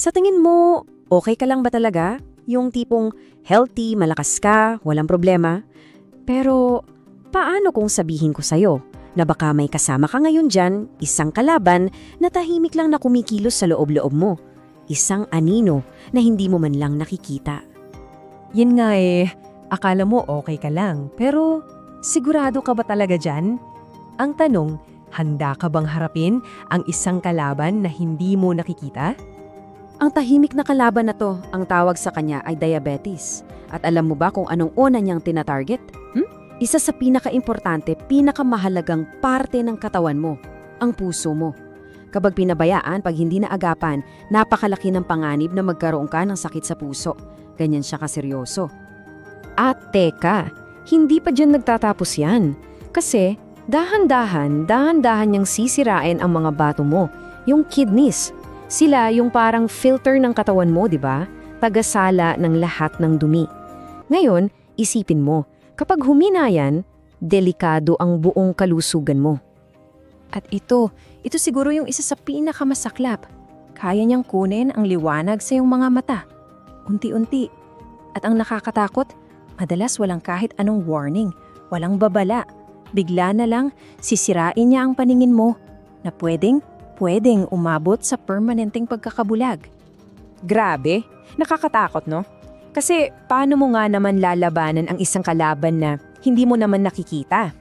Sa tingin mo, okay ka lang ba talaga? Yung tipong healthy, malakas ka, walang problema? Pero paano kung sabihin ko sa'yo na baka may kasama ka ngayon dyan, isang kalaban na tahimik lang na kumikilos sa loob-loob mo? Isang anino na hindi mo man lang nakikita. Yun nga akala mo okay ka lang, pero sigurado ka ba talaga dyan? Ang tanong, handa ka bang harapin ang isang kalaban na hindi mo nakikita? Ang tahimik na kalaban na to, ang tawag sa kanya ay diabetes. At alam mo ba kung anong una niyang tinatarget? Isa sa pinaka-importante, pinakamahalagang parte ng katawan mo, ang puso mo. Kapag pinabayaan, pag hindi naagapan, napakalaki ng panganib na magkaroon ka ng sakit sa puso. Ganyan siya kaseryoso. At teka, hindi pa dyan nagtatapos yan. Kasi dahan-dahan niyang sisirain ang mga bato mo, yung kidneys. Sila yung parang filter ng katawan mo, di ba? Tagasala ng lahat ng dumi. Ngayon, isipin mo, kapag humina yan, delikado ang buong kalusugan mo. At ito siguro yung isa sa pinakamasaklap. Kaya niyang kunin ang liwanag sa iyong mga mata. Unti-unti. At ang nakakatakot, madalas walang kahit anong warning, walang babala. Bigla na lang, sisirain niya ang paningin mo na pwedeng umabot sa permanenteng pagkakabulag. Grabe, nakakatakot no? Kasi paano mo nga naman lalabanan ang isang kalaban na hindi mo naman nakikita?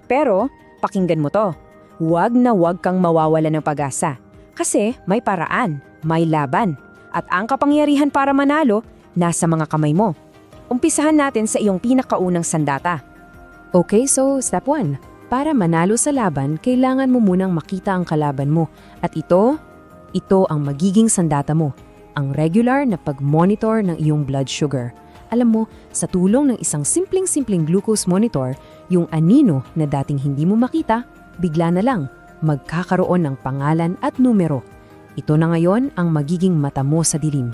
Pero, pakinggan mo to. Huwag na huwag kang mawawala ng pag-asa. Kasi may paraan, may laban. At ang kapangyarihan para manalo, nasa mga kamay mo. Umpisahan natin sa iyong pinakaunang sandata. Okay, so step 1. Para manalo sa laban, kailangan mo munang makita ang kalaban mo. At ito ang magiging sandata mo. Ang regular na pag-monitor ng iyong blood sugar. Alam mo, sa tulong ng isang simpleng glucose monitor, yung anino na dating hindi mo makita, bigla na lang magkakaroon ng pangalan at numero. Ito na ngayon ang magiging mata mo sa dilim.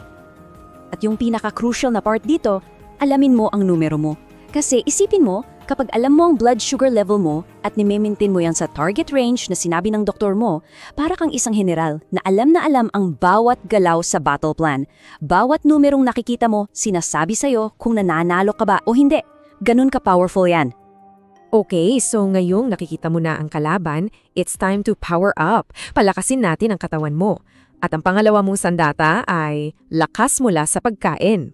At yung pinaka-crucial na part dito, alamin mo ang numero mo. Kasi isipin mo, kapag alam mo ang blood sugar level mo at nime-maintain mo yan sa target range na sinabi ng doktor mo, para kang isang general na alam ang bawat galaw sa battle plan. Bawat numerong nakikita mo, sinasabi sa'yo kung nananalo ka ba o hindi. Ganun ka-powerful yan. Okay, so ngayong nakikita mo na ang kalaban, it's time to power up. Palakasin natin ang katawan mo. At ang pangalawa mong sandata ay lakas mula sa pagkain.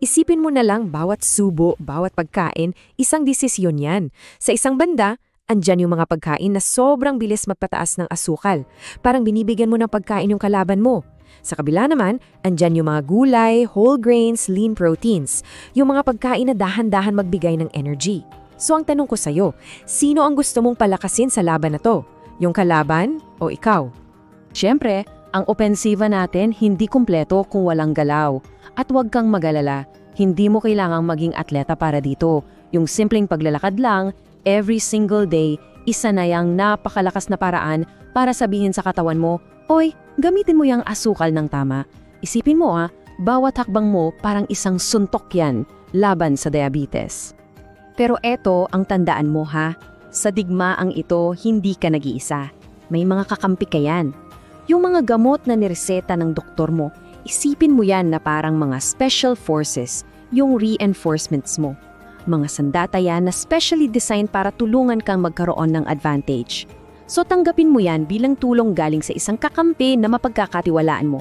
Isipin mo na lang bawat subo, bawat pagkain, isang desisyon yan. Sa isang banda, andyan yung mga pagkain na sobrang bilis magpataas ng asukal. Parang binibigyan mo ng pagkain yung kalaban mo. Sa kabila naman, andyan yung mga gulay, whole grains, lean proteins. Yung mga pagkain na dahan-dahan magbigay ng energy. So ang tanong ko sa'yo, sino ang gusto mong palakasin sa laban na to? Yung kalaban o ikaw? Siyempre, ang opensiba natin hindi kumpleto kung walang galaw. At huwag kang mag-alala, hindi mo kailangang maging atleta para dito. Yung simpleng paglalakad lang, every single day, isa na yang napakalakas na paraan para sabihin sa katawan mo, "Oy, gamitin mo yung asukal ng tama." Isipin mo bawat hakbang mo parang isang suntok yan laban sa diabetes. Pero eto ang tandaan mo sa digmaang ito hindi ka nag-iisa. May mga kakampi ka yan. Yung mga gamot na nireseta ng doktor mo, isipin mo yan na parang mga special forces, yung reinforcements mo. Mga sandata yan na specially designed para tulungan kang magkaroon ng advantage. So tanggapin mo yan bilang tulong galing sa isang kakampi na mapagkakatiwalaan mo.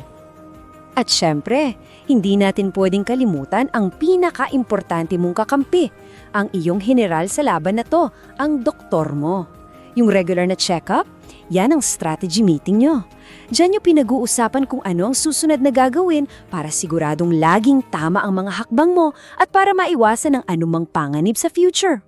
At syempre, hindi natin pwedeng kalimutan ang pinaka-importante mong kakampi, ang iyong general sa laban na to, ang doktor mo. Yung regular na check-up, yan ang strategy meeting nyo. Diyan nyo pinag-uusapan kung ano ang susunod na gagawin para siguradong laging tama ang mga hakbang mo at para maiwasan ang anumang panganib sa future.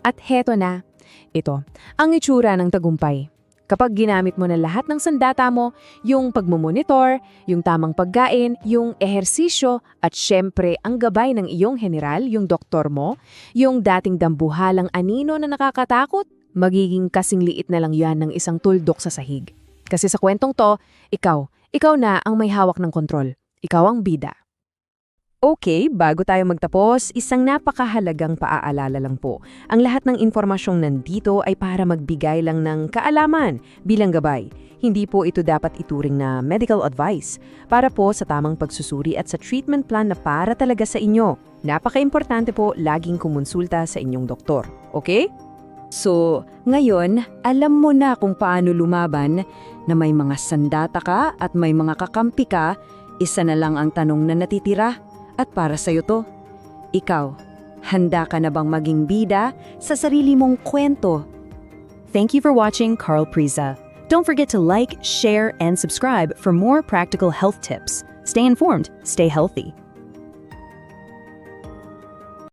At heto na, ito, ang itsura ng tagumpay. Kapag ginamit mo na lahat ng sandata mo, yung pagmumonitor, yung tamang pagkain, yung ehersisyo, at syempre ang gabay ng iyong general, yung doktor mo, yung dating dambuhalang anino na nakakatakot, magiging kasing liit na lang yan ng isang tuldok sa sahig. Kasi sa kwentong to, ikaw na ang may hawak ng kontrol. Ikaw ang bida. Okay, bago tayo magtapos, isang napakahalagang paaalala lang po. Ang lahat ng impormasyong nandito ay para magbigay lang ng kaalaman bilang gabay. Hindi po ito dapat ituring na medical advice. Para po sa tamang pagsusuri at sa treatment plan na para talaga sa inyo. Napaka-importante po laging kumonsulta sa inyong doktor. Okay? So, ngayon, alam mo na kung paano lumaban na may mga sandata ka at may mga kakampi ka, isa na lang ang tanong na natitira. At para sa'yo to, ikaw, handa ka na bang maging bida sa sarili mong kwento? Thank you for watching Carl Priza. Don't forget to like, share, and subscribe for more practical health tips. Stay informed, stay healthy.